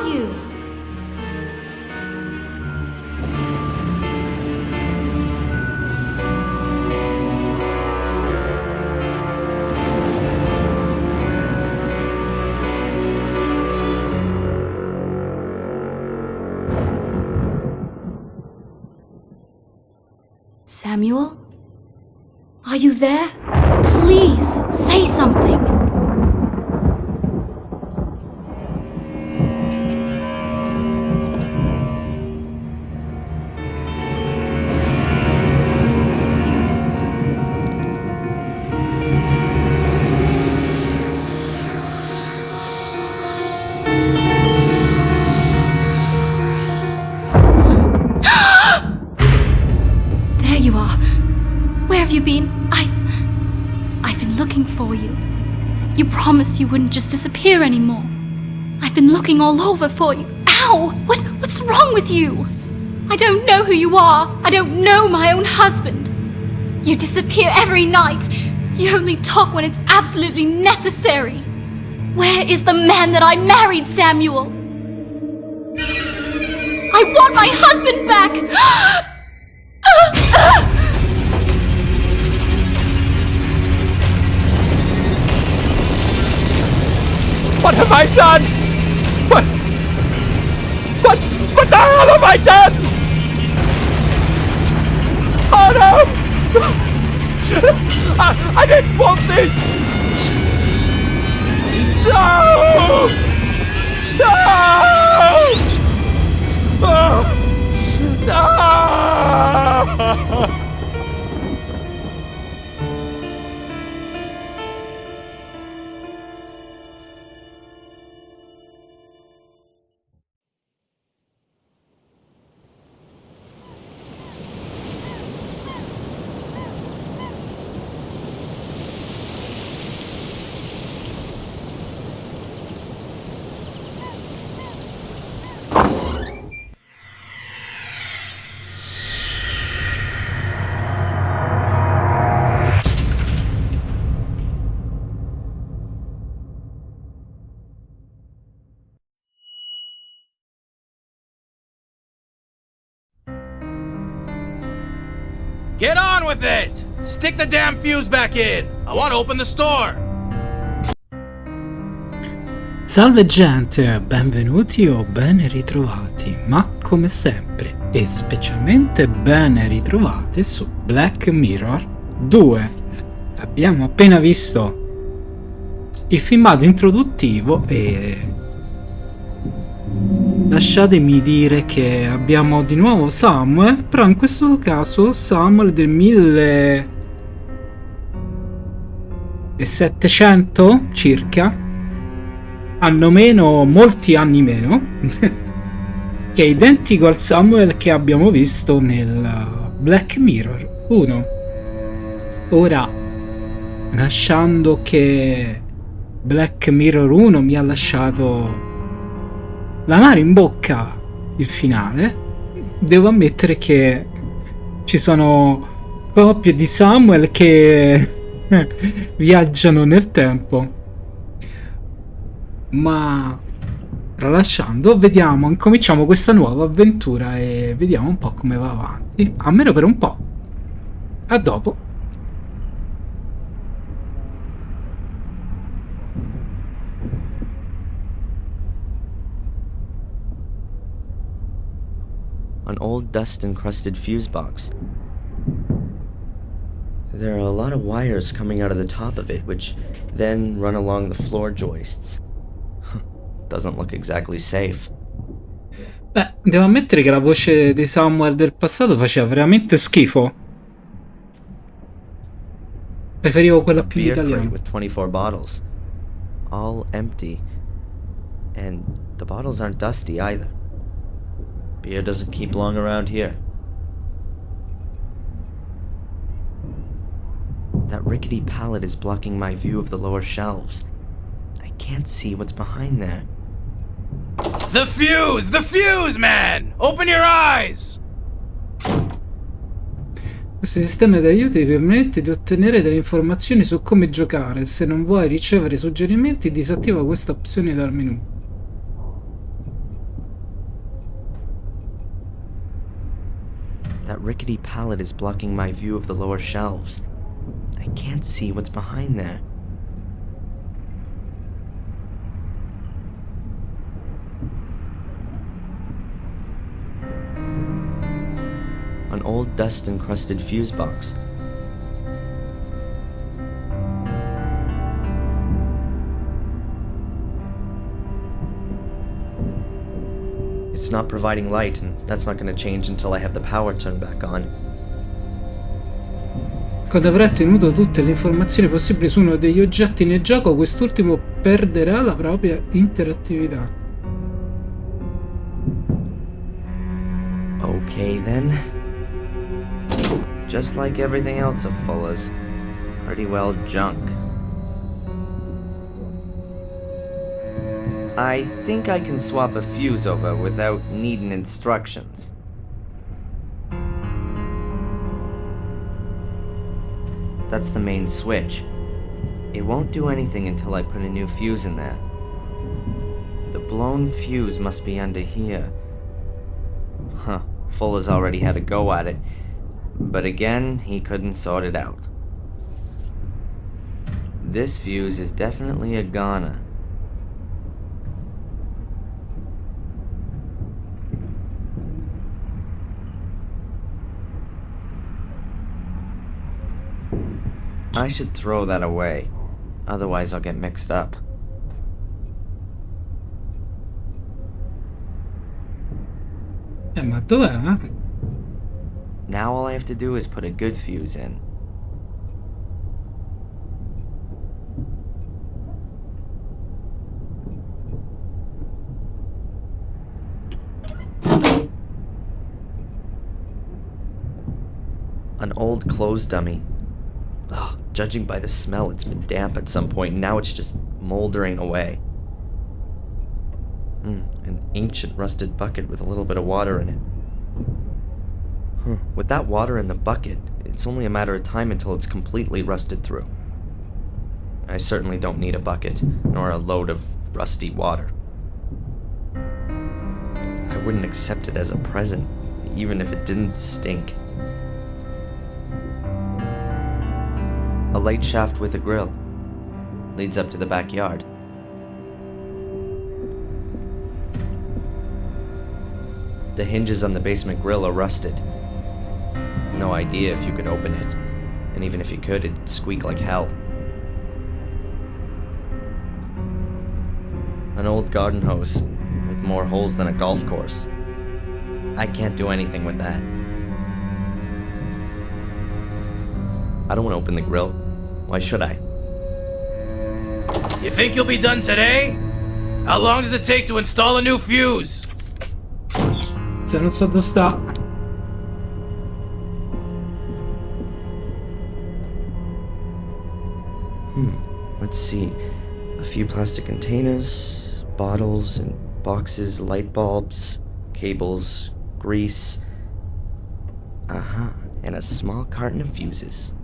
are you? Samuel? Are you there? Please, say something. There you are. Where have you been? I've been looking for you. You promised you wouldn't just disappear anymore. I've been looking all over for you. Ow! What's wrong with you? I don't know who you are. I don't know my own husband. You disappear every night. You only talk when it's absolutely necessary. Where is the man that I married, Samuel? I want my husband back! What have I done? What the hell have I done? Oh no! I didn't want this! No! No! No! Get on with it! Stick the damn fuse back in! I want to open the store! Salve gente, benvenuti o ben ritrovati, ma come sempre e specialmente ben ritrovati su Black Mirror 2. Abbiamo appena visto il filmato introduttivo e lasciatemi dire che abbiamo di nuovo Samuel, però in questo caso Samuel del 1700 circa, anno meno, molti anni meno, che è identico al Samuel che abbiamo visto nel Black Mirror 1. Ora, lasciando che Black Mirror 1 mi ha lasciato l'amaro in bocca il finale, devo ammettere che ci sono coppie di Samuel che viaggiano nel tempo. Ma tralasciando, vediamo, incominciamo questa nuova avventura e vediamo un po' come va avanti, almeno per un po'. A dopo. An old dust-encrusted fuse box. There are a lot of wires coming out of the top of it, which then run along the floor joists. Doesn't look exactly safe. Beh, devo ammettere che la voce di Samuel del passato faceva veramente schifo. Preferivo quella più italiana. With 24 bottles, all empty, and the bottles aren't dusty either. Beer doesn't keep long around here. That rickety pallet is blocking my view of the lower shelves. I can't see what's behind there. The fuse! The fuse, man! Open your eyes! Questo sistema di aiuti ti permette di ottenere delle informazioni su come giocare. Se non vuoi ricevere suggerimenti, disattiva questa opzione dal menu. That rickety pallet is blocking my view of the lower shelves. I can't see what's behind there. An old dust-encrusted fuse box. It's not providing light, and that's not going to change until I have the power turned back on. Quando avrà ottenuto tutte le informazioni possibili su uno degli oggetti nel gioco, quest'ultimo perderà la propria interattività. Okay then. Just like everything else of Fuller's, pretty well junk. I think I can swap a fuse over without needing instructions. That's the main switch. It won't do anything until I put a new fuse in there. The blown fuse must be under here. Huh, Fuller's already had a go at it, but again, he couldn't sort it out. This fuse is definitely a goner. I should throw that away, otherwise I'll get mixed up. Ma dov'è? Now all I have to do is put a good fuse in. An old clothes dummy. Ugh, judging by the smell, it's been damp at some point, and now it's just moldering away. An ancient rusted bucket with a little bit of water in it. With that water in the bucket, it's only a matter of time until it's completely rusted through. I certainly don't need a bucket, nor a load of rusty water. I wouldn't accept it as a present, even if it didn't stink. A light shaft with a grill leads up to the backyard. The hinges on the basement grill are rusted. No idea if you could open it, and even if you could, it'd squeak like hell. An old garden hose with more holes than a golf course. I can't do anything with that. I don't want to open the grill. Why should I? You think you'll be done today? How long does it take to install a new fuse? Se non so dove sta. Let's see. A few plastic containers, bottles and boxes, light bulbs, cables, grease. And a small carton of fuses.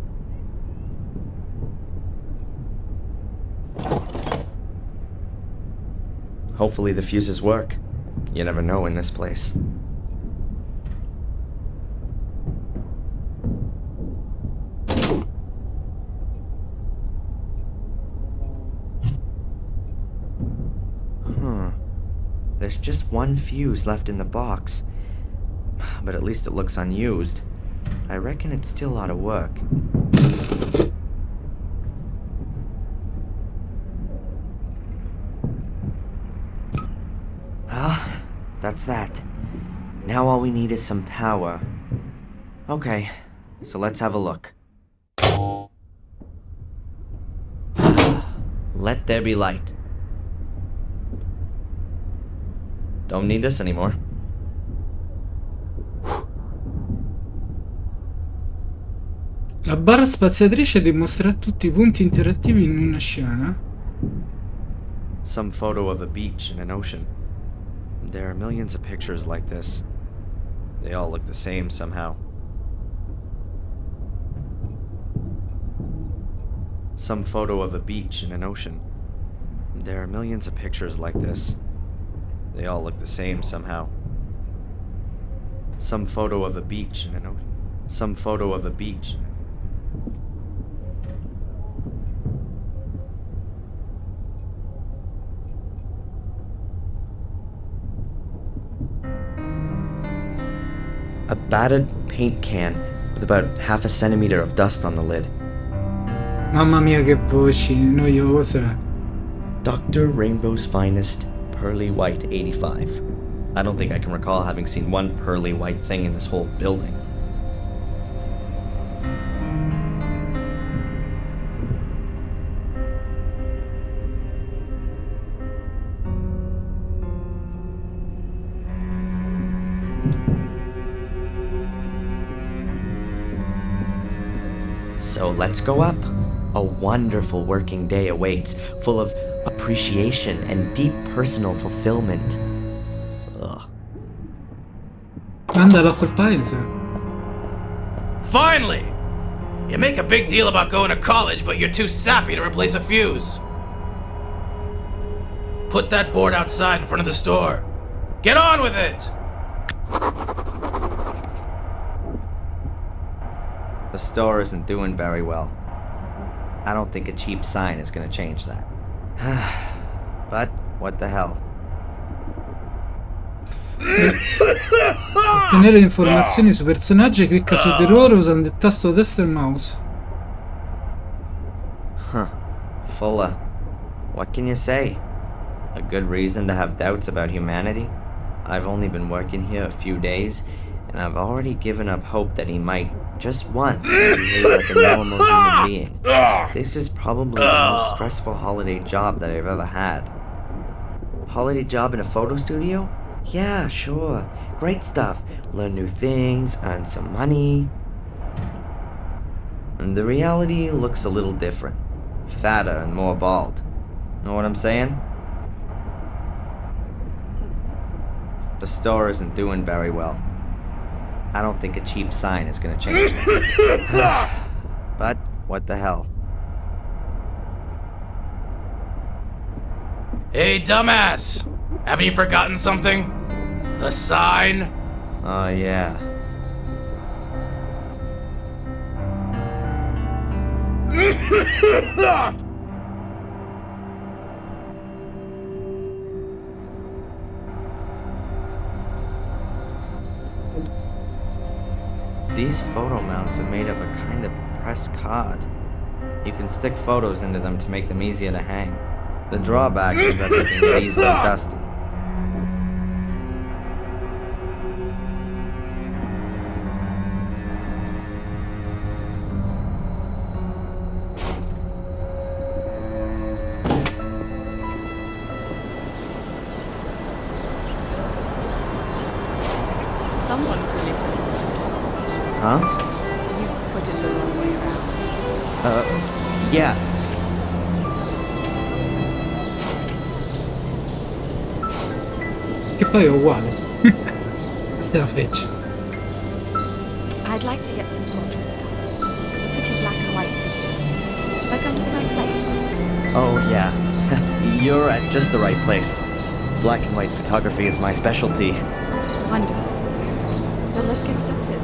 Hopefully the fuses work. You never know in this place. There's just one fuse left in the box. But at least it looks unused. I reckon it still ought to work. Well, that's that. Now all we need is some power. Okay, so let's have a look. Let there be light. Don't need this anymore. La barra spaziatrice dimostra tutti i punti interattivi in una scena. Some photo of a beach and an ocean. There are millions of pictures like this. They all look the same somehow. Some photo of a beach and an ocean. There are millions of pictures like this. They all look the same somehow. Some photo of a beach in an ocean. Some photo of a beach. A battered paint can with about half a centimeter of dust on the lid. Mamma mia che voci noiose. Dr. Rainbow's Finest Pearly White 85. I don't think I can recall having seen one pearly white thing in this whole building. So let's go up. A wonderful working day awaits, full of appreciation and deep personal fulfillment. Ugh. Mandalo a quel paese. Finally! You make a big deal about going to college, but you're too sappy to replace a fuse. Put that board outside in front of the store. Get on with it! The store isn't doing very well. I don't think a cheap sign is gonna change that. But what the hell? Ottenere informazioni su personaggi, clicca su di loro usando il tasto destro e il mouse. Fulla. What can you say? A good reason to have doubts about humanity? I've only been working here a few days, and I've already given up hope that he might, just once, behave like a normal human being. This is probably the most stressful holiday job that I've ever had. Holiday job in a photo studio? Yeah, sure. Great stuff. Learn new things, earn some money. And the reality looks a little different. Fatter and more bald. Know what I'm saying? The store isn't doing very well. I don't think a cheap sign is gonna change that. But what the hell? Hey, dumbass! Haven't you forgotten something? The sign? Oh yeah. These photo mounts are made of a kind of pressed card. You can stick photos into them to make them easier to hang. The drawback is that they can get easily dusty. Someone's really told you. Huh? You've put it the wrong way around. Yeah. Che poi è uguale. Parte la freccia. I'd like to get some portraits done. Some pretty black and white pictures. Have I come to the right place? Oh, yeah. You're at just the right place. Black and white photography is my specialty. Wonderful. So let's get started.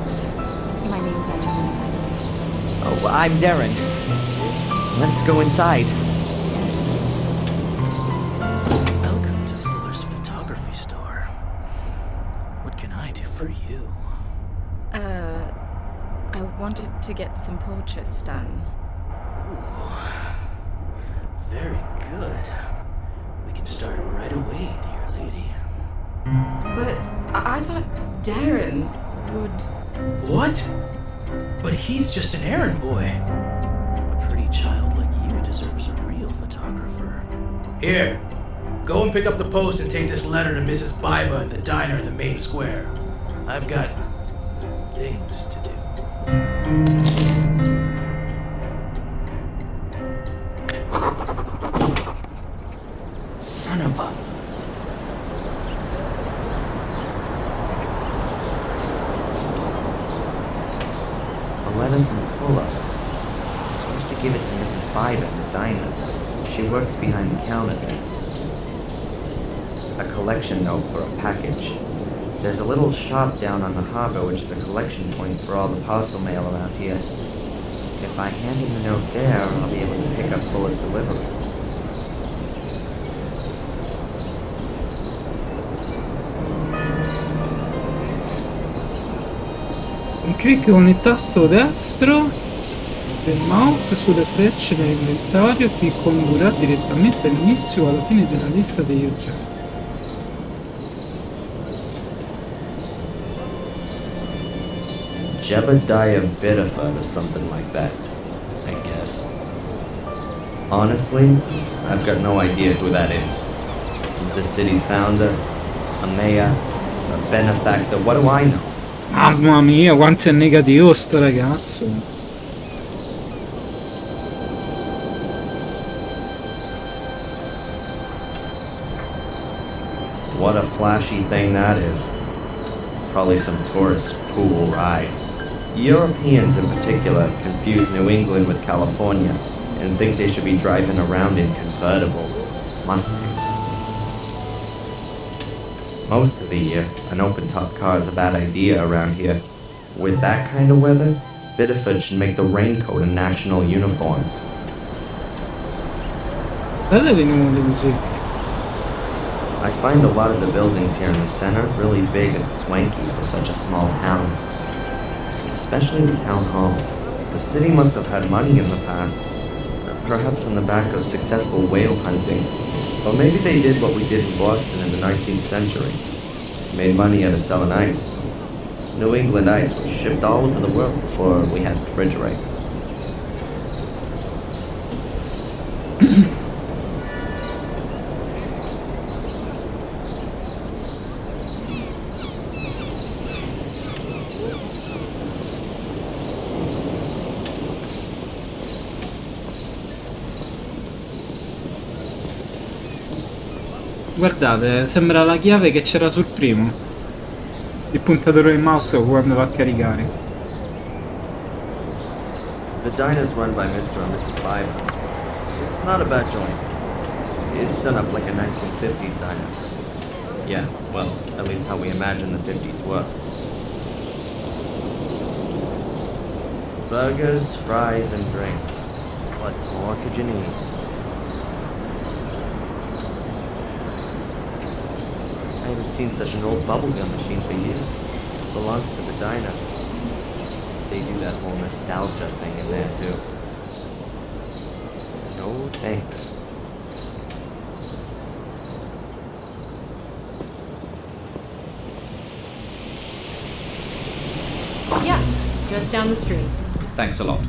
My name's Angelina, by the way. Oh, I'm Darren. Let's go inside. Welcome to Fuller's Photography Store. What can I do for you? I wanted to get some portraits done. Very good. We can start right away, dear lady. But I thought Darren would... What? But he's just an errand boy. A pretty child like you deserves a real photographer. Here, go and pick up the post and take this letter to Mrs. Biba in the diner in the main square. I've got things to do. Son of a... A letter from Fuller. I'm supposed to give it to Mrs. Biba in the diner. She works behind the counter there. A collection note for a package. There's a little shop down on the harbor which is a collection point for all the parcel mail around here. If I hand in the note there, I'll be able to pick up Fuller's delivery. Clicca con il tasto destro del mouse sulle frecce nell'inventario ti condurrà direttamente all'inizio o alla fine della lista degli oggetti. Jebediah Biddeford or something like that, I guess. Honestly, I've got no idea who that is. The city's founder, a mayor, a benefactor, what do I know? Mamma mia, quanto è negativo sto ragazzo. What a flashy thing that is. Probably some tourist pool ride. Europeans in particular confuse New England with California and think they should be driving around in convertibles, Mustangs. Most of the year, an open-top car is a bad idea around here. With that kind of weather, Biddeford should make the raincoat a national uniform. Guarda le nuvole così. I find a lot of the buildings here in the center really big and swanky for such a small town. Especially the town hall. The city must have had money in the past. Perhaps on the back of successful whale hunting. Or maybe they did what we did in Boston in the 19th century. Made money out of selling ice. New England ice was shipped all over the world before we had refrigerators. Guardate, sembra la chiave che c'era sul primo. Il puntatore del mouse quando va a caricare. The diner's run by Mr. and Mrs. Bible. It's not a bad joint. It's done up like a 1950s diner. Yeah, well, at least how we imagine the 50s were. Burgers, fries, and drinks. What more could you need? I haven't seen such an old bubblegum machine for years. It belongs to the diner. They do that whole nostalgia thing in there too. No thanks. Yeah, just down the street. Thanks a lot.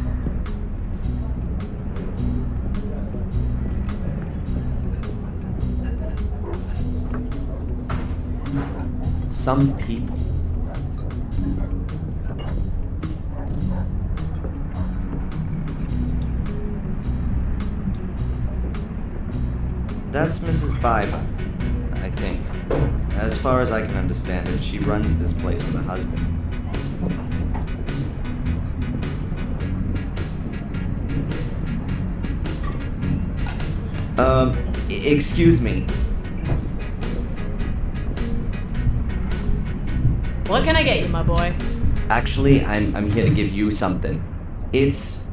Some people. That's Mrs. Biber, I think. As far as I can understand it, she runs this place with a husband. Excuse me. What can I get you, my boy? Actually, I'm here to give you something. It's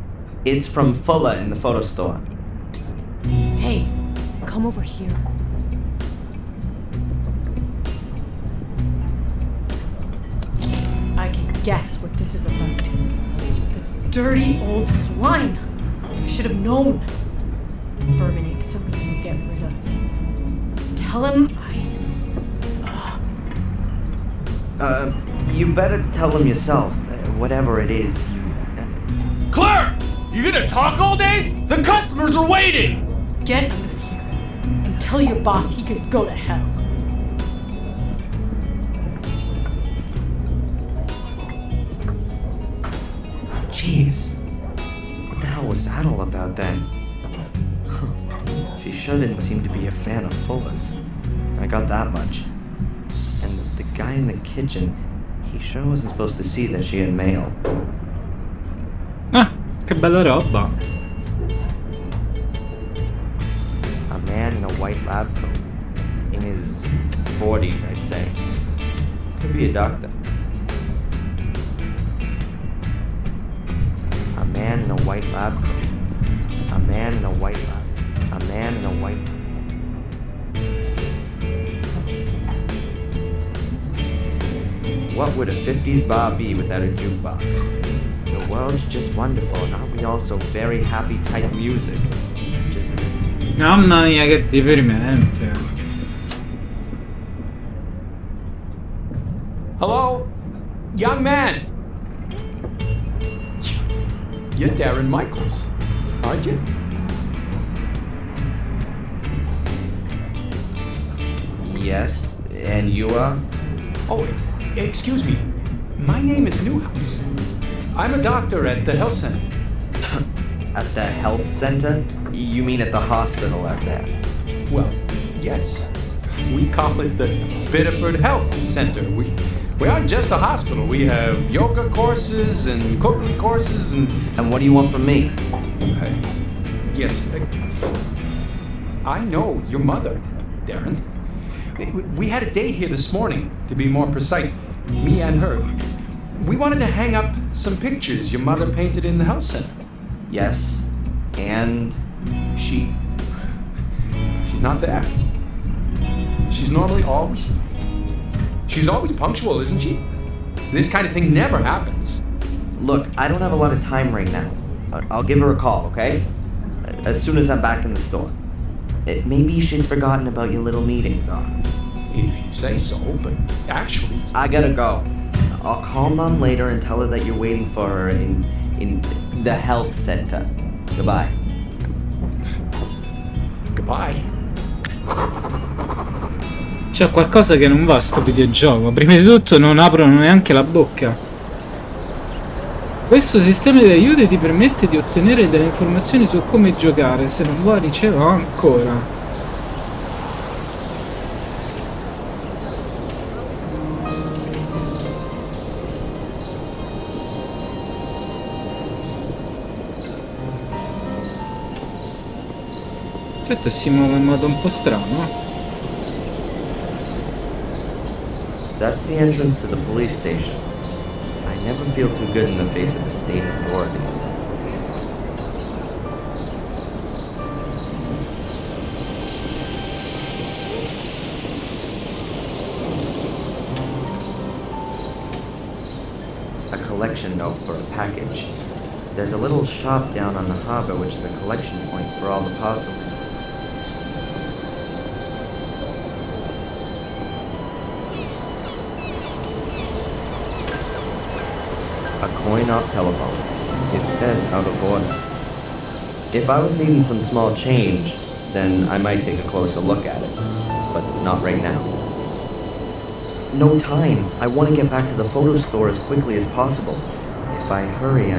from Fuller in the photo store. Psst. Hey, come over here. I can guess what this is about. The dirty old swine. I should have known. Vermin ain't so easy to get rid of. Tell him You better tell him yourself. Whatever it is, Claire! You gonna talk all day? The customers are waiting! get out of here and tell your boss he can go to hell. Jeez. What the hell was that all about then? She sure didn't seem to be a fan of Fuller's. I got that much. And the guy in the kitchen, he sure wasn't supposed to see that she had mail. Ah, che bella roba. A man in a white lab coat. In his 40s, I'd say. to be a doctor. A man in a white lab coat. A man in a white lab. A man in a white lab. What would a 50s bar be without a jukebox? The world's just wonderful, and aren't we all so very happy type music? Just Mamma mia, che deprimente. Hello? Young man! You're Darren Michaels, aren't you? yes, and you are? Oh, excuse me. My name is Newhouse. I'm a doctor at the health center. At the health center? You mean at the hospital out there? Well, yes. We call it the Biddeford Health Center. We aren't just a hospital. We have yoga courses and cookery courses and... And what do you want from me? Yes. I know your mother, Darren. We had a date here this morning, to be more precise. Me and her. We wanted to hang up some pictures your mother painted in the health center. Yes, and? She's not there. She's always punctual, isn't she? This kind of thing never happens. Look, I don't have a lot of time right now. I'll give her a call, okay? As soon as I'm back in the store. Maybe she's forgotten about your little meeting, though. If you say so, but actually... I gotta go. I'll call Mom later and tell her that you're waiting for her in the health center. Goodbye. Goodbye. C'è qualcosa che non va a sto videogioco. Prima di tutto non aprono neanche la bocca. Questo sistema di aiuti ti permette di ottenere delle informazioni su come giocare. Se non vuoi ricevo ancora. Certo, si muove in modo un po' strano. That's the entrance to the police station. I never feel too good in the face of the state authorities. A collection note for a package. There's a little shop down on the harbor which is a collection point for all the parcels. A coin-op telephone. It says out of order. If I was needing some small change, then I might take a closer look at it. But not right now. No time. I want to get back to the photo store as quickly as possible. If I hurry,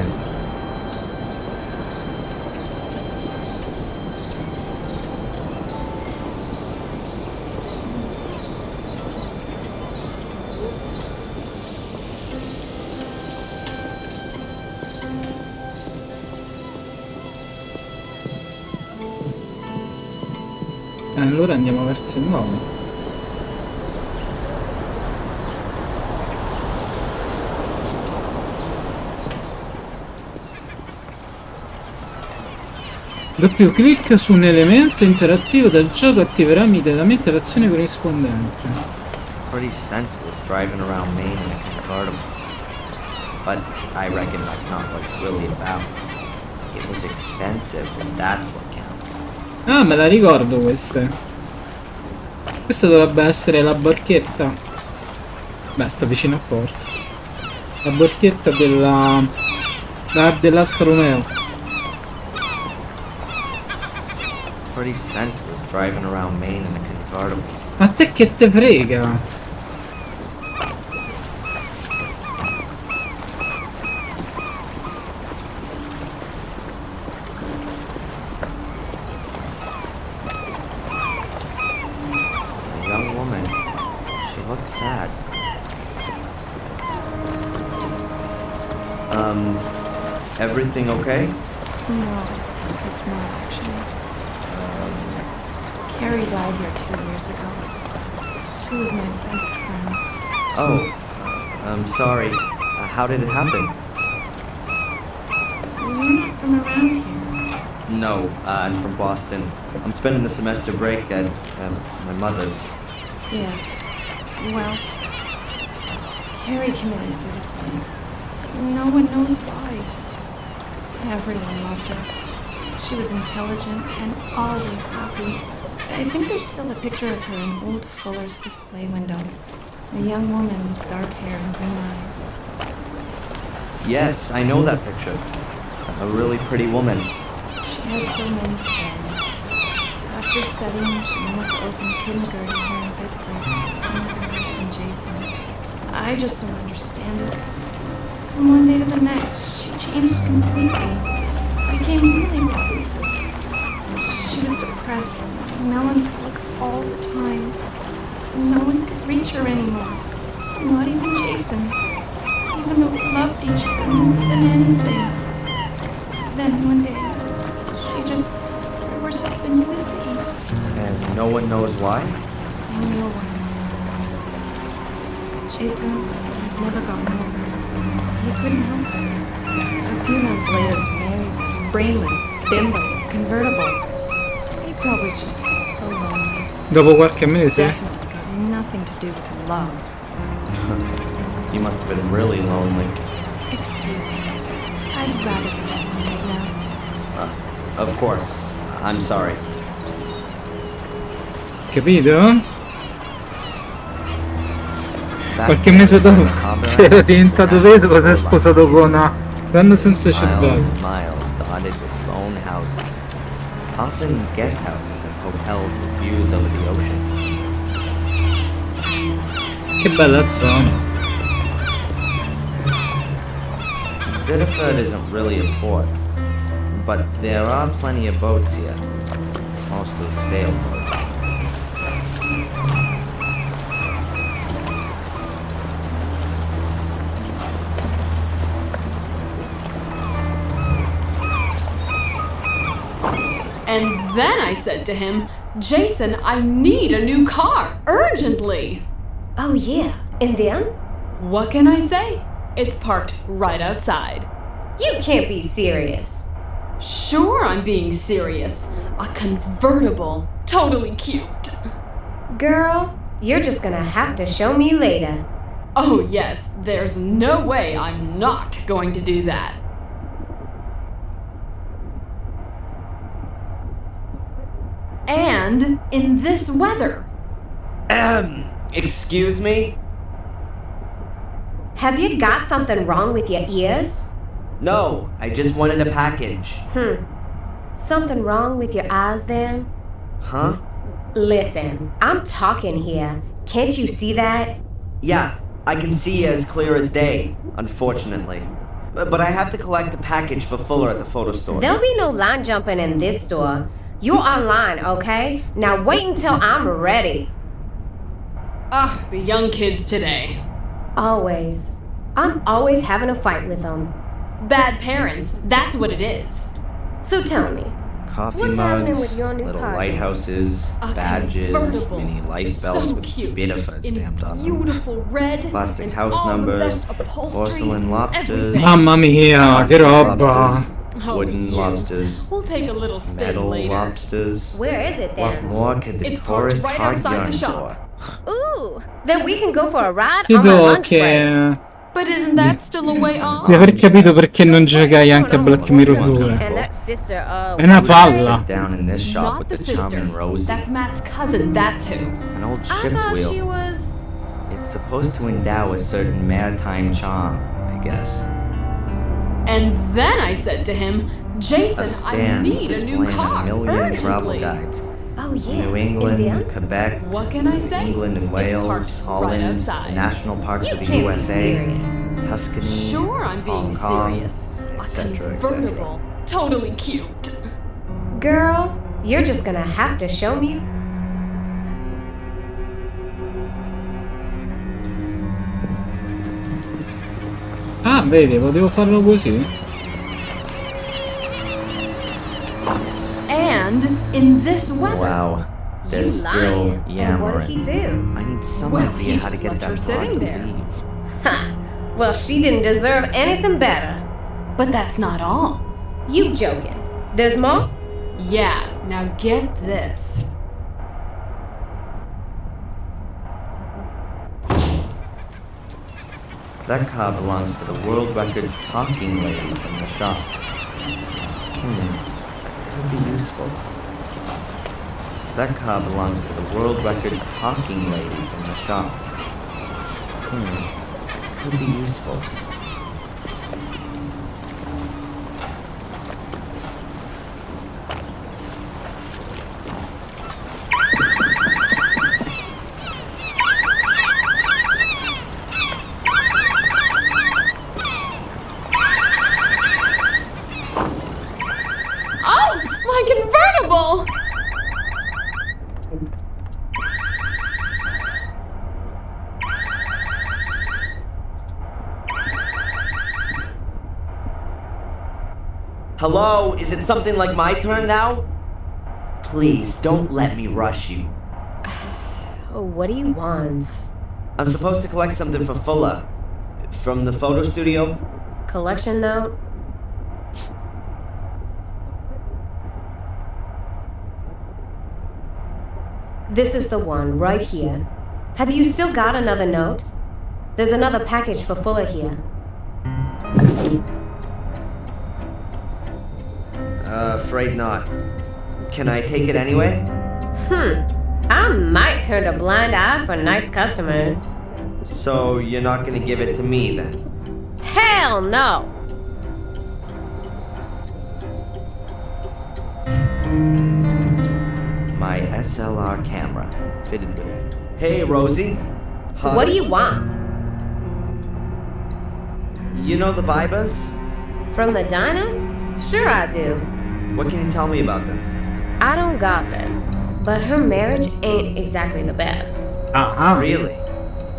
Allora andiamo verso il nuovo. Doppio clic su un elemento interattivo del gioco attiverà immediatamente l'azione corrispondente. pretty senseless driving around Maine in a convertible. But I reckon that's not what it's really about. It was expensive, and that's what counts. Ah, me la ricordo queste. Questa dovrebbe essere la barchetta. Beh, sta vicino a porto. La barchetta dell'Alfa Romeo. Pretty senseless driving around Maine in a convertible. Ma te che te frega? A young woman. She looks sad. Everything okay? No, it's not actually. Carrie died here 2 years ago. She was my best friend. Oh, I'm sorry. How did it happen? You're not from around here. No, I'm from Boston. I'm spending the semester break at my mother's. Yes. Well, Carrie committed suicide. No one knows why. Everyone loved her. She was intelligent and always happy. I think there's still a picture of her in old Fuller's display window. A young woman with dark hair and green eyes. Yes, I know that picture. A really pretty woman. She had so many plans. After studying, she wanted to open a kindergarten here in Bedford with her husband Jason. I just don't understand it. From one day to the next, she changed completely. Became really reclusive. She was depressed, melancholic all the time. No one could reach her anymore. Not even Jason. Even though we loved each other more than anything. Then one day, she just threw herself into the sea. And no one knows why? No one. Jason has never gotten over it. He couldn't help it. A few months later, he married that brainless bimbo with a convertible. He probably just felt so lonely. Dopo qualche It's mese? definitely got nothing to do with love. You must have been really lonely. Excuse me. I'd rather be alone right now. Of course. I'm sorry. Capito? Back Qualche then, mese dopo in the harbor, che era diventato vedovo si è sposato con una donna senza miles cervello. and miles dotted with lone houses. Often guest houses and hotels with views over the ocean. Che bella zona. Biddeford isn't really a port, but there are plenty of boats here. Mostly sailboats. And then I said to him, Jason, I need a new car, urgently. Oh yeah, and then? What can I say? It's parked right outside. You can't be serious. Sure, I'm being serious. A convertible. Totally cute. Girl, you're just gonna have to show me later. Oh yes, there's no way I'm not going to do that. And in this weather. Excuse me? Have you got something wrong with your ears? No, I just wanted a package. Something wrong with your eyes then? Huh? Listen, I'm talking here. Can't you see that? Yeah, I can see as clear as day, unfortunately. But I have to collect a package for Fuller at the photo store. There'll be no line jumping in this store. You're online, okay? Now wait until I'm ready. Ugh, the young kids today. Always. I'm always having a fight with them. Bad parents, that's what it is. So tell me, Coffee what's happening mugs, with your new little car? lighthouses, A badges, convertible. mini life So belts with cute. Biddeford In stamped on them. beautiful red. Plastic and house all the numbers, best upholstery, porcelain lobsters, everything. Mamma mia, che plastic roba. lobsters, Oh, wooden you. lobsters, We'll take a little spin metal later. lobsters. Where is it What then? more could the It's parked poorest right heart outside the yearn shop. for? Ooh, then we can go for a ride on my Credo lunch break. che But isn't that still a way off? di aver capito perché non giocai anche a Black Mirror 2. And that sister, È una Sit palla. down in this shop Not with the the sister. charming Rosie. That's Matt's cousin, that's who. An old I ship's thought wheel. she was... It's supposed to endow a certain maritime charm, I guess. And then I said to him, A Jason, I stand need a new displaying car, a million travel urgently. guides. Oh yeah, New and England, then? Quebec, What can I say? England and It's Wales, parked right Holland, outside. the national parks You of the can't be U.S.A., serious. Tuscany, Sure, I'm being Hong Kong, serious. A etc., convertible. Totally cute. Girl, you're just gonna have to show me... Ah, vedi, potevo farlo così. And in this weather. Wow, They're You still lying. And what did he do? I need some Well, idea he how to just get left that her broad sitting to there. leave. Ha! Well, she didn't deserve anything better. But that's not all. You joking. There's more? Yeah, now get this. That car belongs to the world record talking lady from the shop. That could be useful. That car belongs to the world record talking lady from the shop. Could be useful. Oh, my convertible! Hello? Is it something like my turn now? Please, don't let me rush you. Oh, what do you want? I'm supposed to collect something for Fuller. From the photo studio? Collection note? This is the one, right here. Have you still got another note? There's another package for Fuller here. Afraid not. Can I take it anyway? I might turn a blind eye for nice customers. So you're not gonna give it to me then? Hell no! My SLR camera, fitted with it. Hey, Rosie. Huh? What do you want? You know the Vibers? From the diner? Sure I do. What can you tell me about them? I don't gossip, but her marriage ain't exactly the best. Really?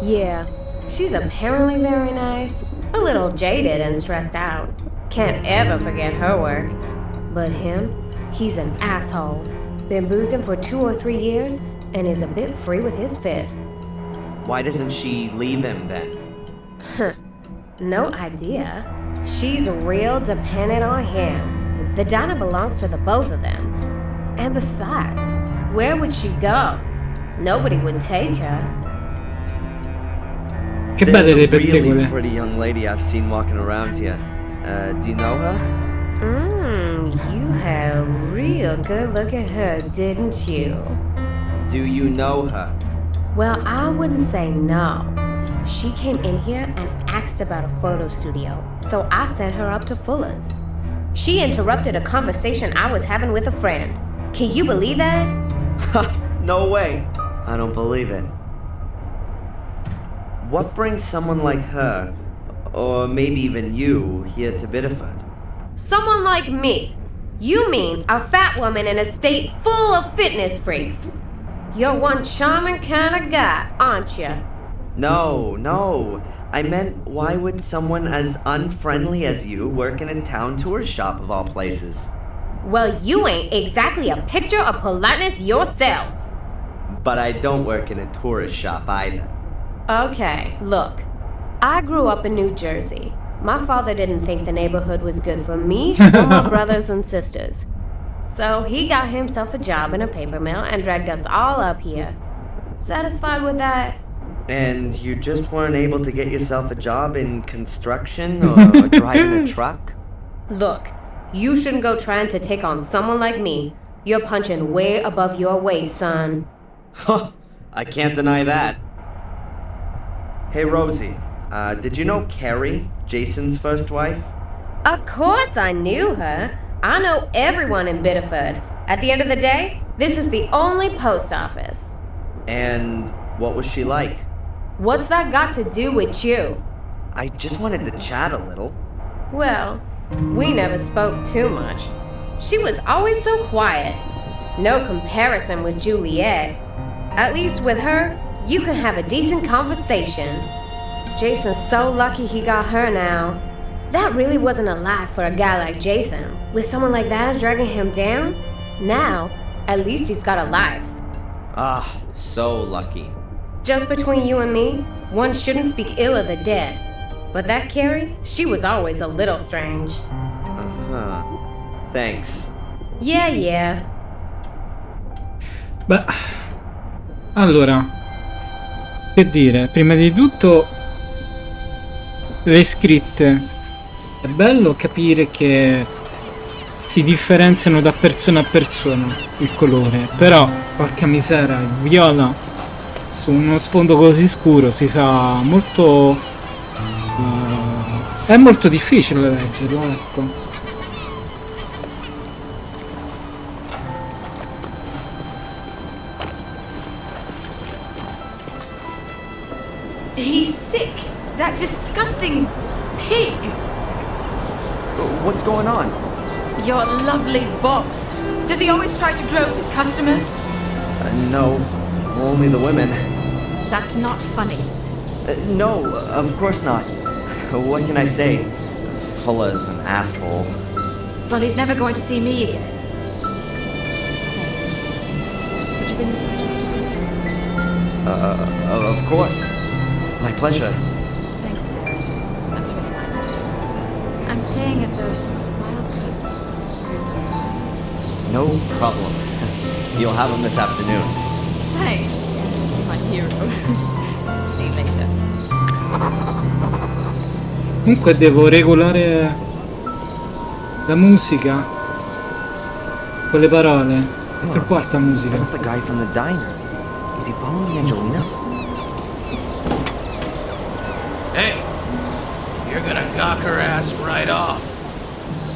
Yeah, she's apparently very nice, a little jaded and stressed out. Can't ever forget her work. But him, he's an asshole. Been boozing for 2 or 3 years and is a bit free with his fists. Why doesn't she leave him then? No idea. She's real dependent on him. The diner belongs to the both of them. And besides, where would she go? Nobody would take her. Che There's belle le a really pettegole. pretty young lady I've seen walking around here. Do you know her? You had a real good look at her, didn't you? Do you know her? Well, I wouldn't say no. She came in here and asked about a photo studio, so I sent her up to Fuller's. She interrupted a conversation I was having with a friend. Can you believe that? No way. I don't believe it. What brings someone like her, or maybe even you, here to Biddeford? Someone like me. You mean a fat woman in a state full of fitness freaks. You're one charming kind of guy, aren't you? No. I meant, why would someone as unfriendly as you work in a town tourist shop of all places? Well, you ain't exactly a picture of politeness yourself. But I don't work in a tourist shop either. Okay, look. I grew up in New Jersey. My father didn't think the neighborhood was good for me or my brothers and sisters. So he got himself a job in a paper mill and dragged us all up here. Satisfied with that? And you just weren't able to get yourself a job in construction or driving a truck? Look, you shouldn't go trying to take on someone like me. You're punching way above your weight, son. Huh, I can't deny that. Hey, Rosie, did you know Carrie, Jason's first wife? Of course I knew her. I know everyone in Biddeford. At the end of the day, this is the only post office. And what was she like? What's that got to do with you? I just wanted to chat a little. Well, we never spoke too much. She was always so quiet. No comparison with Juliet. At least with her, you can have a decent conversation. Jason's so lucky he got her now. That really wasn't a life for a guy like Jason. With someone like that dragging him down, now, at least he's got a life. Ah, so lucky. Just between you and me, one shouldn't speak ill of the dead. But that Carrie, she was always a little strange. Uh-huh. Thanks. Yeah. Beh, allora, che dire, prima di tutto le scritte. È bello capire che si differenziano da persona a persona il colore, però porca misera, il viola su uno sfondo così scuro si fa molto è molto difficile leggerlo, ecco. He's sick. That disgusting pig. What's going on? Your lovely boss. Does he always try to grope his customers? No, only the women. That's not funny. No, of course not. What can I say? Fulla's an asshole. Well, he's never going to see me again. Would you bring the photos to me? Of course. My pleasure. Thanks, Darren. That's really nice of you. I'm staying at the Wild Coast. No problem. You'll have them this afternoon. Thanks, my hero. See you later. Comunque devo regolare la musica con le parole. È troppo alta musica. That's the guy from the diner. Is he following Angelina? Hey, you're gonna gawk her ass right off.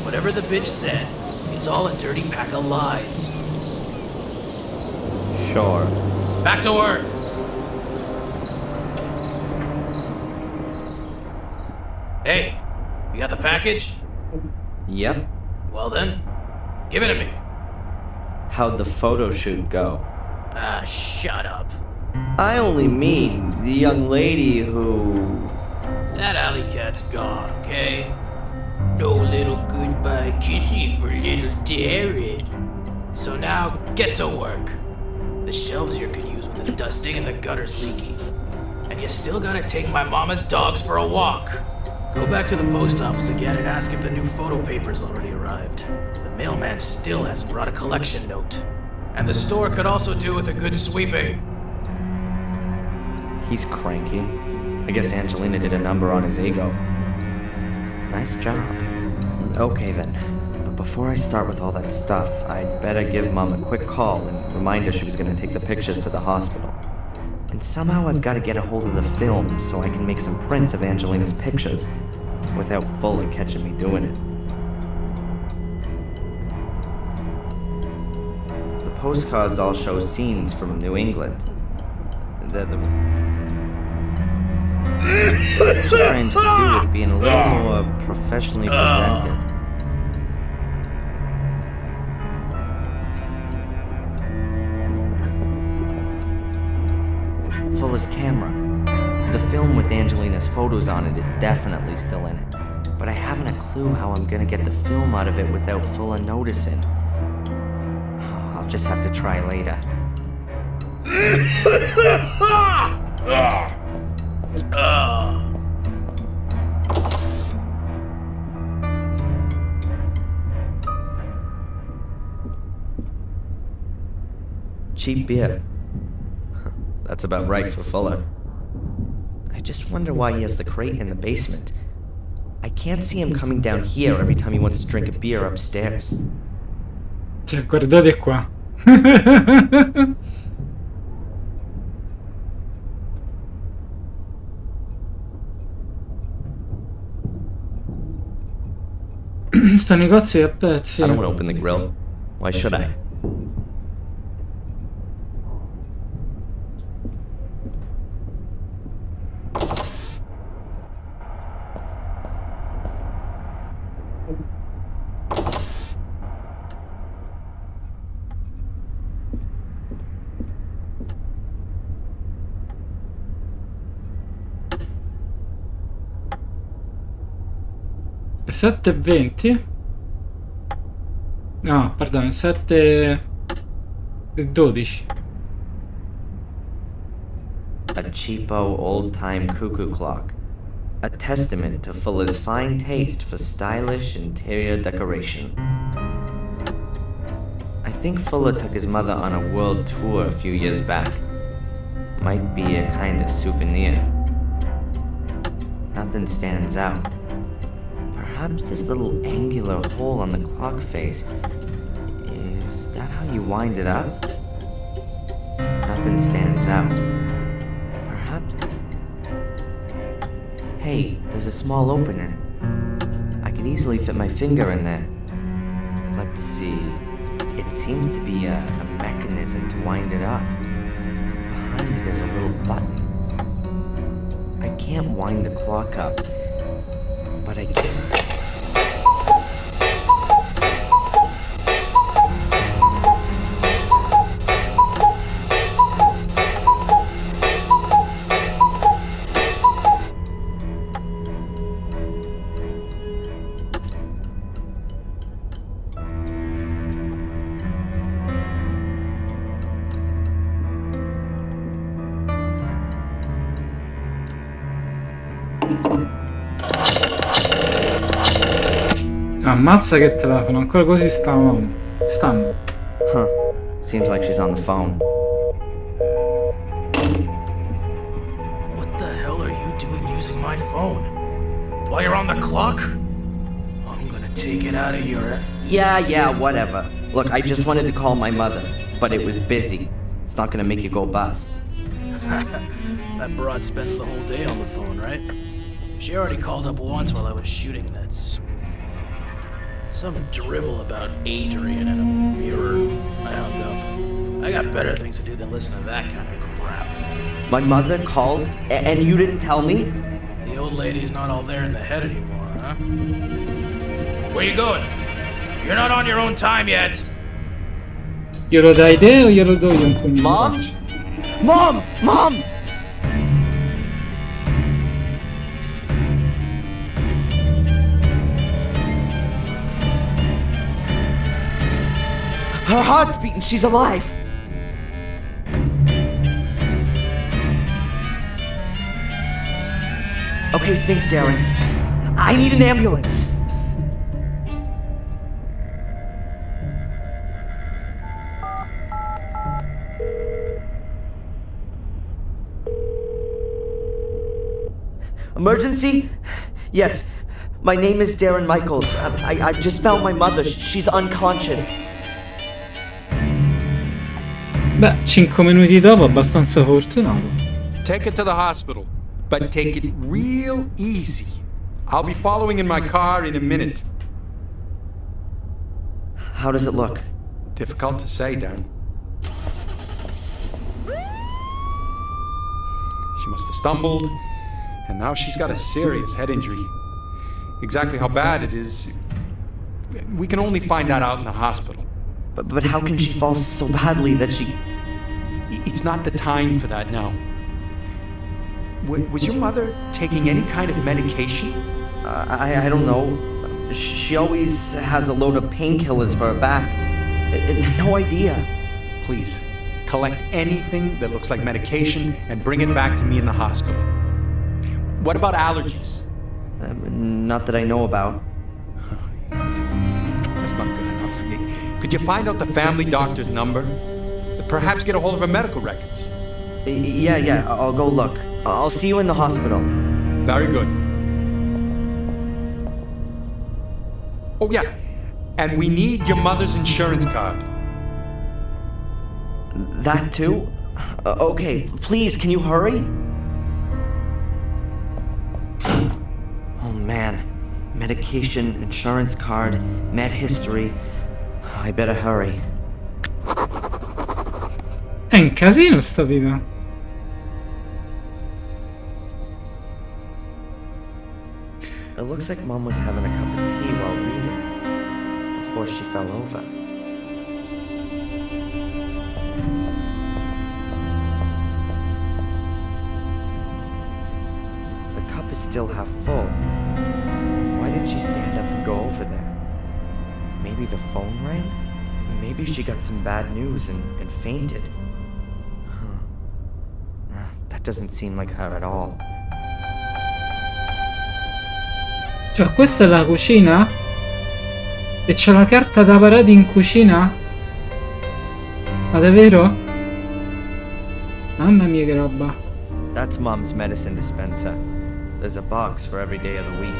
Whatever the bitch said, it's all a dirty pack of lies. Sure. Back to work. Hey, you got the package? Yep. Well then, give it to me. How'd the photo shoot go? Ah, shut up. I only mean the young lady who... That alley cat's gone, okay? No little goodbye kissy for little Darren. So now, get to work. The shelves here could use with a dusting and the gutter's leaky. And you still gotta take my mama's dogs for a walk. Go back to the post office again and ask if the new photo paper's already arrived. The mailman still hasn't brought a collection note. And the store could also do with a good sweeping. He's cranky. I guess Angelina did a number on his ego. Nice job. Okay then. But before I start with all that stuff, I'd better give Mom a quick call and remind her she was gonna take the pictures to the hospital. And somehow I've got to get a hold of the film so I can make some prints of Angelina's pictures without Fuller catching me doing it. The postcards all show scenes from New England. They're the frames to do with being a little more professionally presented. Fuller's camera. The film with Angelina's photos on it is definitely still in it, but I haven't a clue how I'm gonna get the film out of it without Fuller noticing. I'll just have to try later. Cheap beer. That's about right for Fuller. I just wonder why he has the crate in the basement. I can't see him coming down here every time he wants to drink a beer upstairs. Cioè, guardate qua. Sto negozio è a pezzi. I don't want to open the grill. Why should I? È 7:20? No, perdono, è 7:12. a cheapo, old-time cuckoo clock. A testament to Fuller's fine taste for stylish interior decoration. I think Fuller took his mother on a world tour a few years back. Might be a kind of souvenir. Nothing stands out. Perhaps this little angular hole on the clock face. Is that how you wind it up? Nothing stands out. Perhaps... Hey, there's a small opening. I could easily fit my finger in there. Let's see. It seems to be a mechanism to wind it up. Behind it is a little button. I can't wind the clock up, but I can. Ammazza che telefono, ancora così stanno. Huh. Seems like she's on the phone. What the hell are you doing using my phone? While you're on the clock? I'm gonna take it out of your... Yeah, whatever. Look, I just wanted to call my mother, but it was busy. It's not gonna make you go bust. That broad spends the whole day on the phone, right? She already called up once while I was shooting that sweet... Some drivel about Adrian and a mirror. I hung up. I got better things to do than listen to that kind of crap. My mother called, and you didn't tell me? The old lady's not all there in the head anymore, huh? Where you going? You're not on your own time yet. Glielo dai idea o glielo do io un pugno? Mom! Her heart's beating, she's alive! Okay, think, Darren. I need an ambulance! Emergency? Yes. My name is Darren Michaels. I just found my mother. She's unconscious. Beh, 5 minuti dopo, abbastanza fortunato. Take it to the hospital, but take it real easy. I'll be following in my car in a minute. How does it look? Difficult to say, Dan. She must have stumbled, and now she's got a serious head injury. Exactly how bad it is, we can only find that out in the hospital. But how can she fall so badly that she... It's not the time for that now. Was your mother taking any kind of medication? I don't know. She always has a load of painkillers for her back. No idea. Please, collect anything that looks like medication and bring it back to me in the hospital. What about allergies? Not that I know about. That's not good enough. Could you find out the family doctor's number? Perhaps get a hold of her medical records. Yeah, I'll go look. I'll see you in the hospital. Very good. Oh yeah, and we need your mother's insurance card. That too? Okay, please, can you hurry? Oh man, medication, insurance card, med history. I better hurry. È un casino sta vita. It looks like Mom was having a cup of tea while reading, before she fell over. The cup is still half full. Why did she stand up and go over there? Maybe the phone rang? Maybe she got some bad news and fainted. Huh. That doesn't seem like her at all. Cioè, questa è la cucina? E c'è la carta da parati in cucina? Ma davvero? Mamma mia che roba. That's Mom's medicine dispenser. There's a box for every day of the week.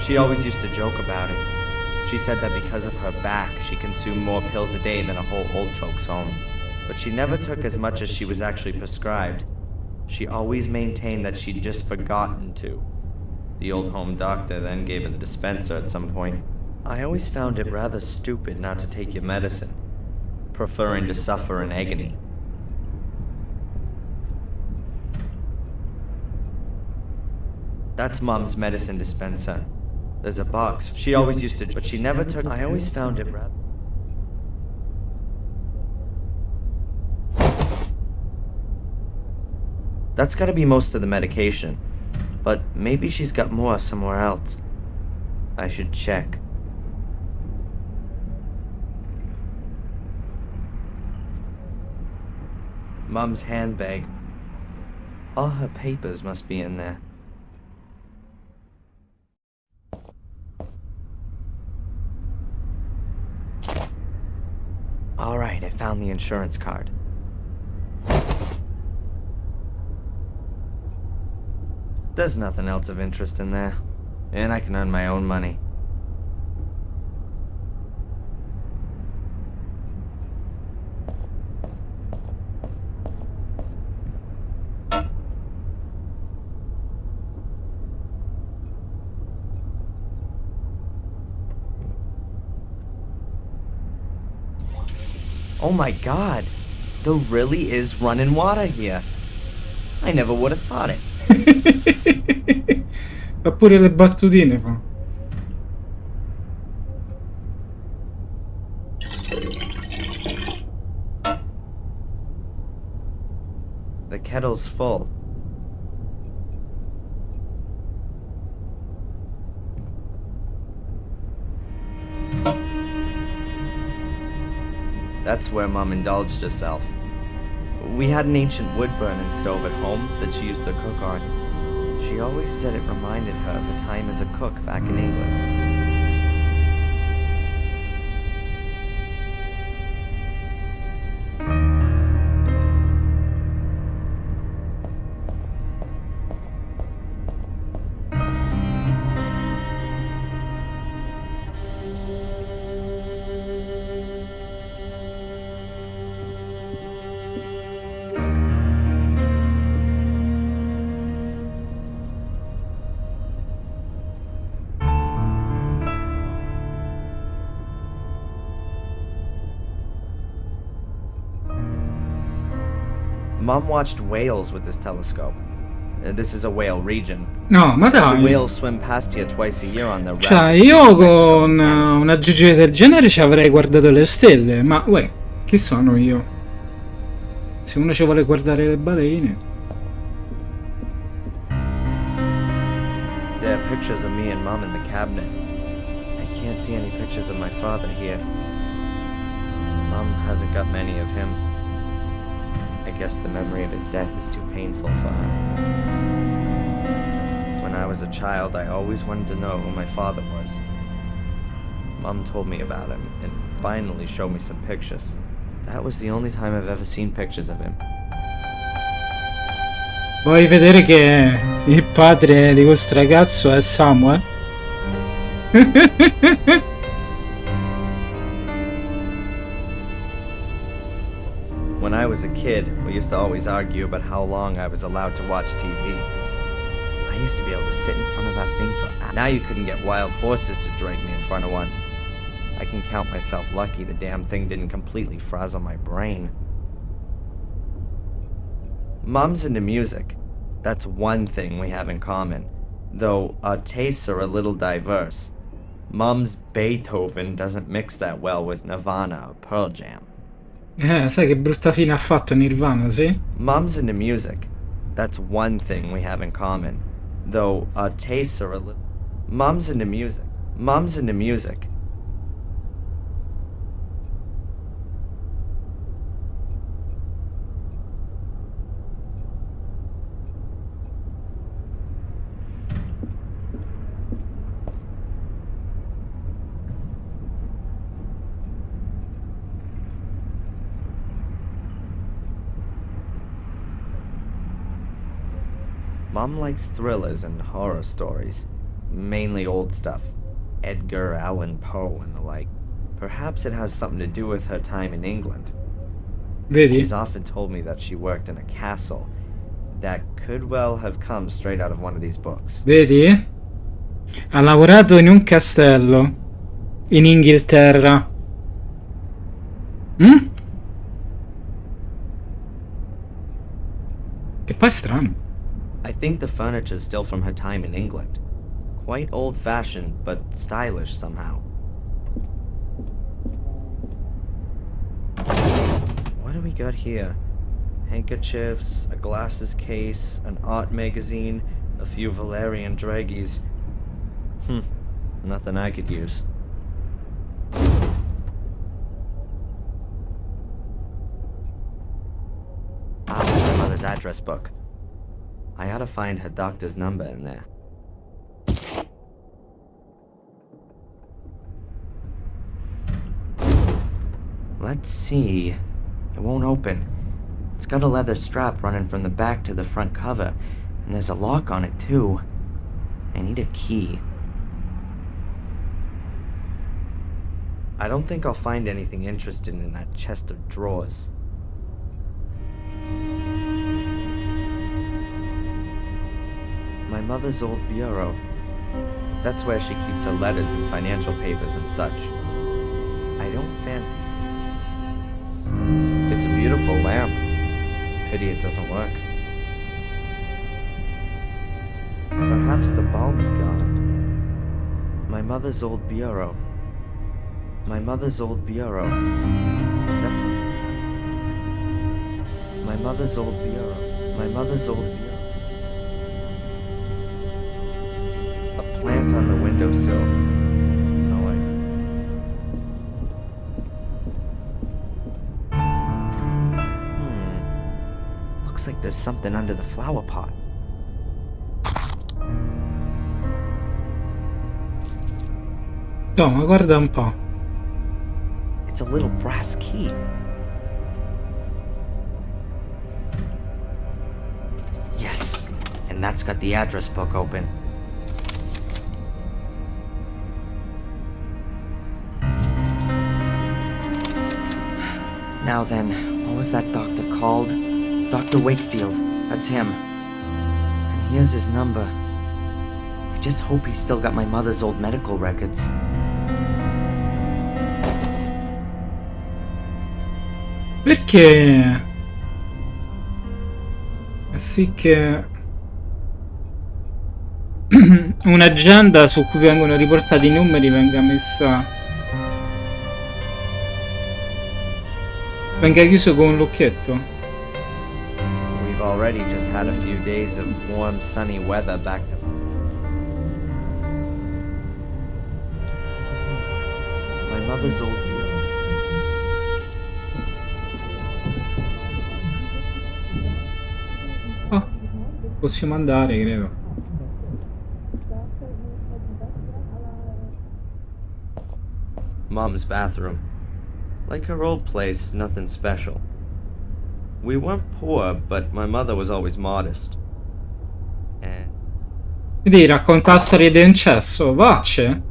She always used to joke about it. She said that because of her back, she consumed more pills a day than a whole old folks' home. But she never took as much as she was actually prescribed. She always maintained that she'd just forgotten to. The old home doctor then gave her the dispenser at some point. I always found it rather stupid not to take your medicine, preferring to suffer in agony. That's Mom's medicine dispenser. There's a box. She always used to, but she never took. I always found it rather. That's gotta be most of the medication. But maybe she's got more somewhere else. I should check. Mom's handbag. All her papers must be in there. Alright, I found the insurance card. There's nothing else of interest in there, and I can earn my own money. Oh my god, there really is running water here. I never would have thought it. Fa pure le battutine, fa. The kettle's full. That's where Mom indulged herself. We had an ancient wood-burning stove at home that she used to cook on. She always said it reminded her of her time as a cook back in England. Mom watched whales with this telescope. This is a whale region. No, ma The dai. whales swim past here twice a year on their Cioè, route io to con Mexico. una GG del genere ci avrei guardato le stelle, ma uè, chi sono io? Se uno ci vuole guardare le balene. There are pictures of me and Mom in the cabinet. I can't see any pictures of my father here. Mom hasn't got many of him. I guess the memory of his death is too painful for her. When I was a child, I always wanted to know who my father was. Mom told me about him and finally showed me some pictures. That was the only time I've ever seen pictures of him. Vuoi vedere che il padre di questo ragazzo è Samuel? When I was a kid, we used to always argue about how long I was allowed to watch TV. I used to be able to sit in front of that thing for hours. Now you couldn't get wild horses to drag me in front of one. I can count myself lucky the damn thing didn't completely frazzle my brain. Mom's into music. That's one thing we have in common, though our tastes are a little diverse. Mom's Beethoven doesn't mix that well with Nirvana or Pearl Jam. Sai che brutta fine ha fatto Nirvana, sì? Mom's into music. That's one thing we have in common, though our tastes are a little... Mom's into music. Mom's into music. Mom likes thrillers and horror stories, mainly old stuff. Edgar Allan Poe and the like. Perhaps it has something to do with her time in England. Vedi? She's often told me that she worked in a castle that could well have come straight out of one of these books. Vedi? Ha lavorato in un castello in Inghilterra. Che poi è strano. I think the furniture's still from her time in England. Quite old-fashioned, but stylish somehow. What do we got here? Handkerchiefs, a glasses case, an art magazine, a few Valerian draggies. Nothing I could use. My mother's address book. I ought to find her doctor's number in there. Let's see. It won't open. It's got a leather strap running from the back to the front cover, and there's a lock on it too. I need a key. I don't think I'll find anything interesting in that chest of drawers. My mother's old bureau. That's where she keeps her letters and financial papers and such. I don't fancy. It's a beautiful lamp. Pity it doesn't work. Perhaps the bulb's gone. My mother's old bureau. My mother's old bureau. That's... My mother's old bureau. My mother's old bureau. A plant on the windowsill. No idea. Looks like there's something under the flower pot. No, ma guarda un po'. It's a little brass key. Yes, and that's got the address book open. Now then, what was that doctor called? Dr. Wakefield, that's him. And here's his number. I just hope he's still got my mother's old medical records. Perché? Sì che un'agenda su cui vengono riportati i numeri venga chiuso con un lucchetto. We've already just had a few days of warm, sunny weather back to... My mother's old bureau. Oh, possiamo andare, credo. Mom's bathroom. Like her old place, nothing special. We weren't poor, but my mother was always modest. And... Vedi, racconta storie di incesso, vacce.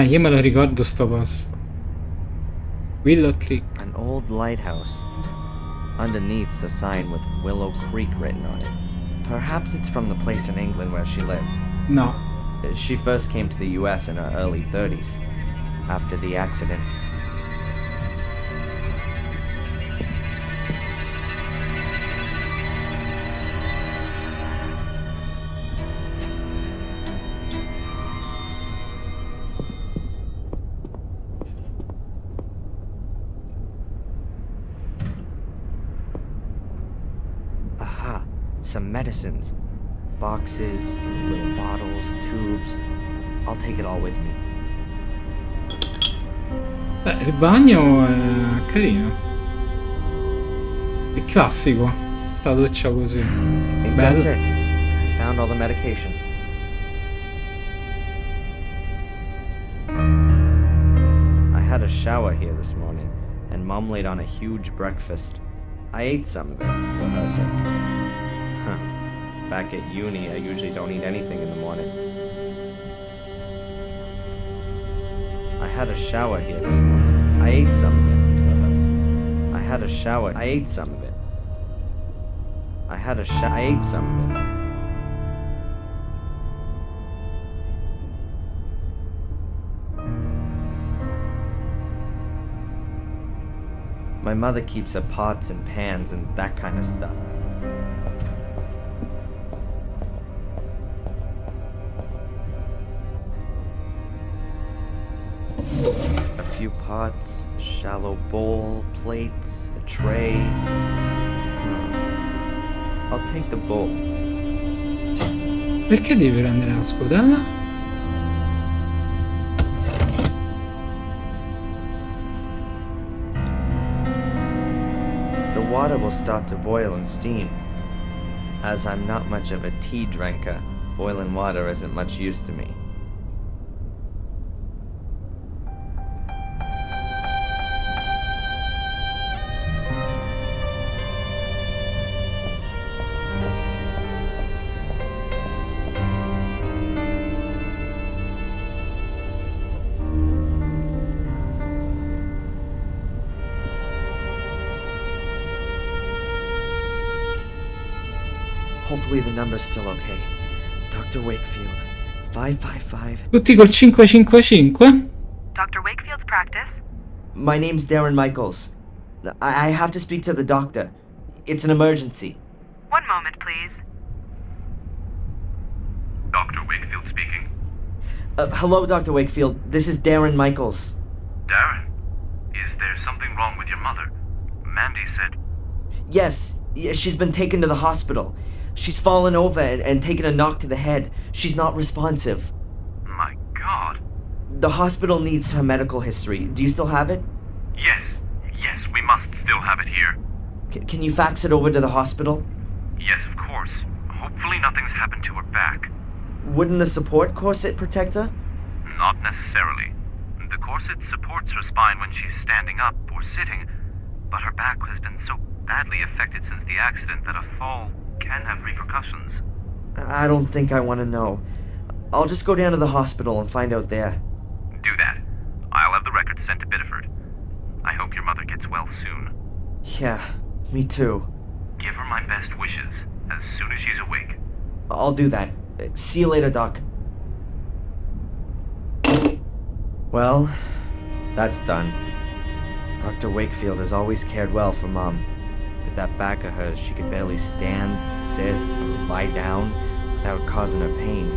Io me lo ricordo sto posto. Willow Creek. An old lighthouse. Underneath's a sign with Willow Creek written on it. Perhaps it's from the place in England where she lived. No. She first came to the U.S. in her early 30s, after the accident. Aha, some medicines. Boxes, little bottles, tubes. I'll take it all with me. Beh, il bagno è carino. È classico. Sta doccia così. I think Bello. that's it. I found all the medication. had a shower here this morning, and Mom laid on a huge breakfast. I ate some of it for her sake. Back at uni, I usually don't eat anything in the morning. I had a shower here this morning. I ate some of it for her sake. I had a shower. I ate some of it. I ate some of it. My mother keeps her pots and pans and that kind of stuff. A few pots, a shallow bowl, plates, a tray. I'll take the bowl. Perché devi prendere la scodella? The water will start to boil and steam. As I'm not much of a tea drinker, boiling water isn't much use to me. Hopefully the number's still okay. Dr. Wakefield, 555. Tutti col 555? Dr. Wakefield's practice? My name's Darren Michaels. I have to speak to the doctor. It's an emergency. One moment, please. Dr. Wakefield speaking. Hello, Dr. Wakefield. This is Darren Michaels. Darren, is there something wrong with your mother? Mandy said... Yes, she's been taken to the hospital. She's fallen over and taken a knock to the head. She's not responsive. My God. The hospital needs her medical history. Do you still have it? Yes, we must still have it here. Can you fax it over to the hospital? Yes, of course. Hopefully nothing's happened to her back. Wouldn't the support corset protect her? Not necessarily. The corset supports her spine when she's standing up or sitting, but her back has been so badly affected since the accident that a fall can have repercussions. I don't think I want to know. I'll just go down to the hospital and find out there. Do that. I'll have the records sent to Biddeford. I hope your mother gets well soon. Yeah, me too. Give her my best wishes as soon as she's awake. I'll do that. See you later, Doc. Well, that's done. Dr. Wakefield has always cared well for Mom. With that back of hers, she could barely stand, sit, or lie down without causing her pain.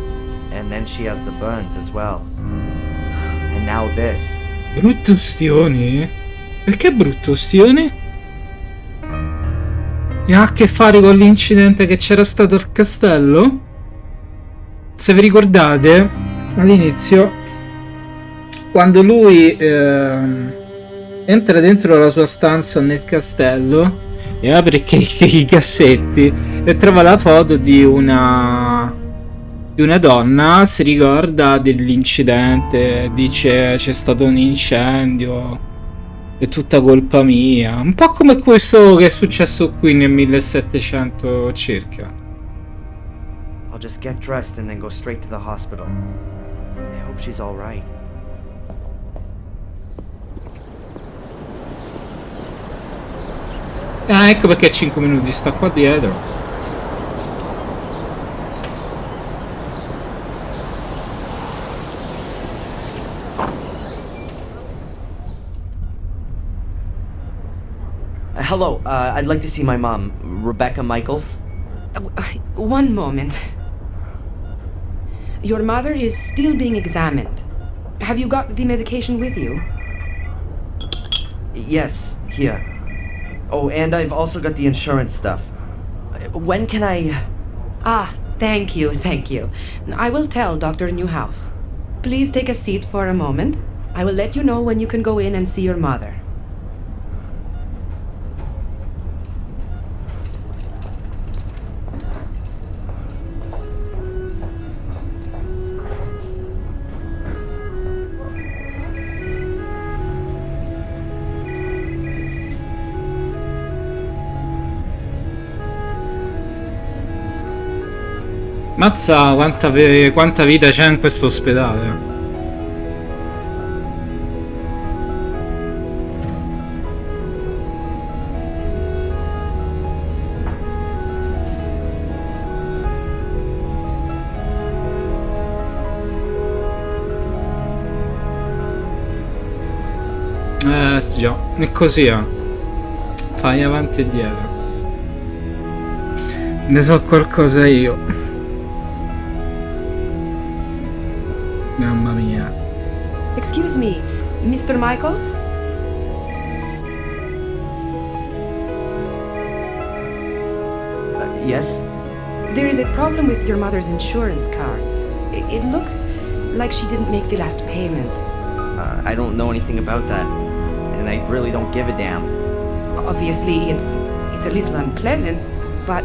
And then she has the burns as well. And now this. Brutto ustione? Perché brutto ustione? E ha a che fare con l'incidente che c'era stato al castello? Se vi ricordate, all'inizio, quando lui entra dentro la sua stanza nel castello e apre i cassetti e trova la foto di una donna, si ricorda dell'incidente, dice c'è stato un incendio, è tutta colpa mia, un po' come questo che è successo qui nel 1700 circa. I'll just get dressed and then go straight to the hospital. I hope she's all right. Ah, ecco perché 5 minuti sta qua dietro. Hello, I'd like to see my mom, Rebecca Michaels. One moment. Your mother is still being examined. Have you got the medication with you? Yes, here. Oh, and I've also got the insurance stuff. When can I... Ah, thank you. I will tell Dr. Newhouse. Please take a seat for a moment. I will let you know when you can go in and see your mother. Mazza quanta vita c'è in questo ospedale. Già, è così. Fai avanti e dietro. Ne so qualcosa io. Mamma mia. Excuse me, Mr. Michaels? Yes? There is a problem with your mother's insurance card. It looks like she didn't make the last payment. I don't know anything about that. And I really don't give a damn. Obviously, it's a little unpleasant, but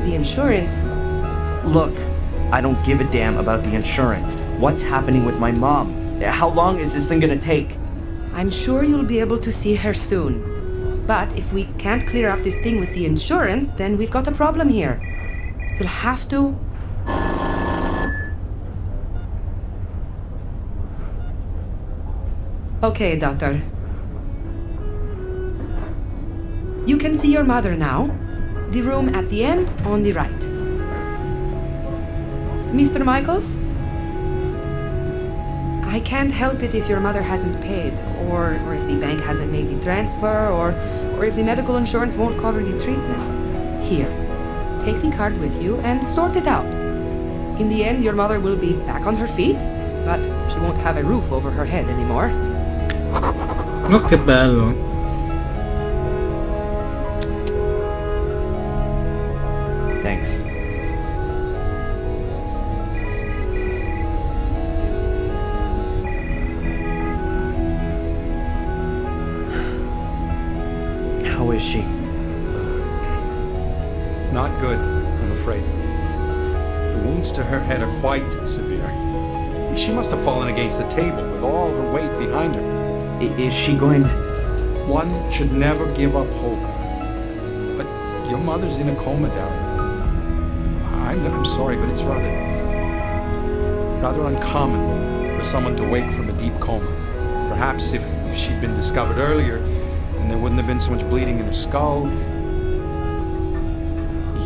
the insurance... Look, I don't give a damn about the insurance. What's happening with my mom? How long is this thing gonna take? I'm sure you'll be able to see her soon. But if we can't clear up this thing with the insurance, then we've got a problem here. You'll have to... Okay, doctor. You can see your mother now. The room at the end on the right. Mr. Michaels? I can't help it if your mother hasn't paid, or if the bank hasn't made the transfer, or if the medical insurance won't cover the treatment. Here, take the card with you and sort it out. In the end, your mother will be back on her feet, but she won't have a roof over her head anymore. Oh, che bello. Thanks. How is she? Not good, I'm afraid. The wounds to her head are quite severe. She must have fallen against the table with all her weight behind her. Is she going to... One should never give up hope. But your mother's in a coma, Darren. I'm sorry, but it's rather uncommon for someone to wake from a deep coma. Perhaps if she'd been discovered earlier, and there wouldn't have been so much bleeding in her skull.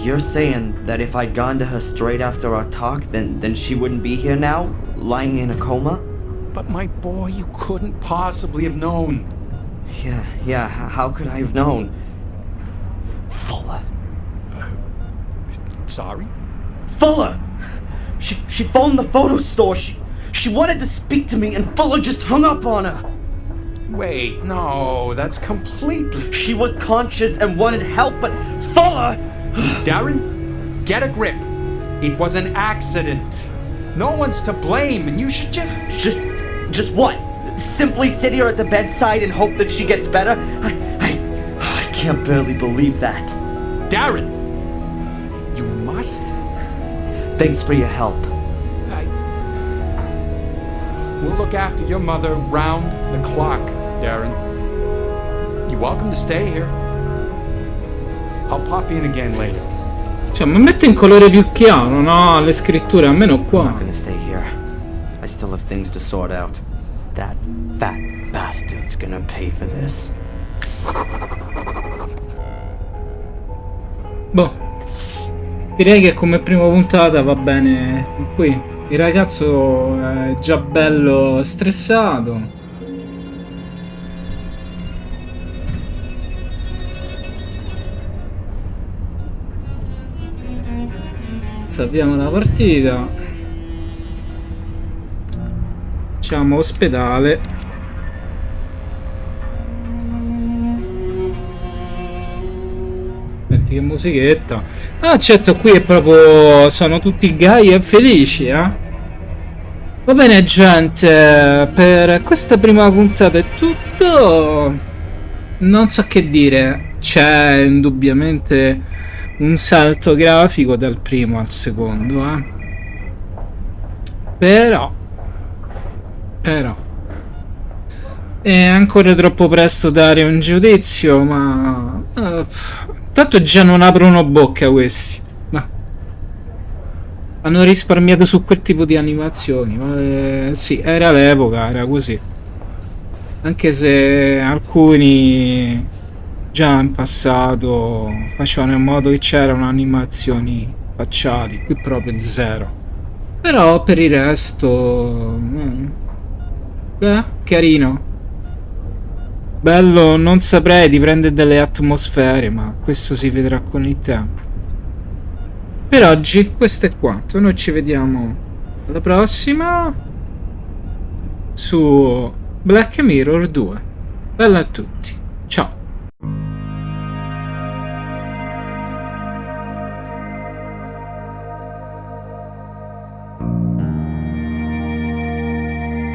You're saying that if I'd gone to her straight after our talk, then she wouldn't be here now, lying in a coma? But my boy, you couldn't possibly have known. Yeah, how could I have known? Fuller. Sorry? Fuller! She phoned the photo store. She wanted to speak to me, and Fuller just hung up on her. Wait, no, that's completely... She was conscious and wanted help, but Fuller... Darren, get a grip. It was an accident. No one's to blame, and you should just... Just what? Simply sit here at the bedside and hope that she gets better? I can't barely believe that. Darren! You must... Thanks for your help. We'll look after your mother round the clock, Darren. You're welcome to stay here. I'll pop in again later. Cioè, ma mette in colore più chiaro, no? Le scritture, almeno qua. I'm not gonna stay here. I still have things to sort out. That fat bastard's gonna pay for this. Boh. Direi che come prima puntata va bene qui. Il ragazzo è già bello stressato. Salviamo la partita. Facciamo ospedale. Senti che musichetta. Ah, certo, qui è proprio... sono tutti gai e felici, eh? Va bene, gente, per questa prima puntata è tutto. Non so che dire. C'è indubbiamente un salto grafico dal primo al secondo, Però è ancora troppo presto dare un giudizio, ma tanto già non aprono bocca questi. Hanno risparmiato su quel tipo di animazioni, ma sì, era l'epoca, era così. Anche se alcuni già in passato facevano in modo che c'erano animazioni facciali, qui proprio zero. Però per il resto... carino. Bello, non saprei di prendere delle atmosfere, ma questo si vedrà con il tempo. Per oggi questo è quanto, noi ci vediamo alla prossima su Black Mirror 2. Bella a tutti, ciao!